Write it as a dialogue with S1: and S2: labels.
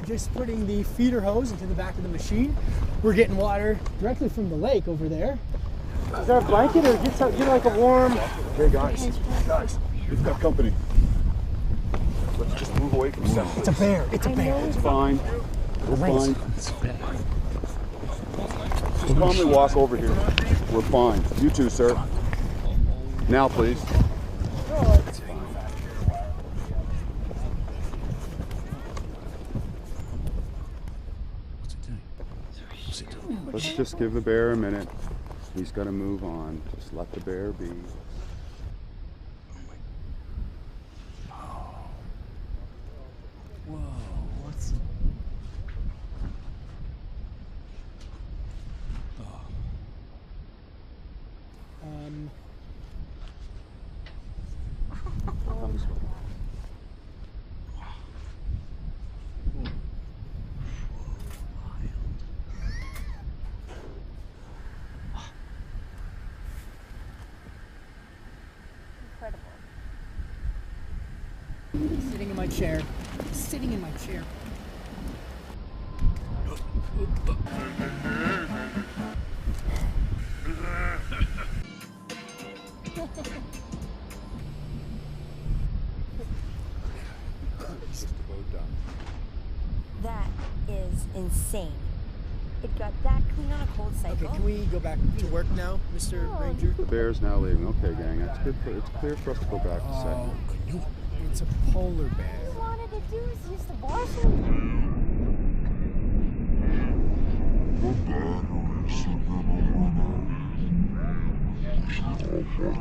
S1: just putting the feeder hose into the back of the machine. We're getting water directly from the lake over there. Is there a blanket or get like a warm?
S2: Hey guys, we've got company. Let's just move away from center.
S1: It's a bear. It's a bear.
S2: It's fine. We're fine. Just calmly walk over here. We're fine. You too, sir. Now, please. Let's just give the bear a minute. He's got to move on. Just let the bear be.
S1: Whoa, what's... Sitting in my chair. Sitting in my chair.
S3: That is insane. It got that clean on a cold cycle.
S1: Okay, can we go back to work now, Mr. Ranger?
S2: The bear's now leaving. Okay, gang, that's good. It's clear for us to go back to set.
S1: It's a polar bear.
S3: All he wanted to do is use the washroom.
S4: There's not much we can do but sit here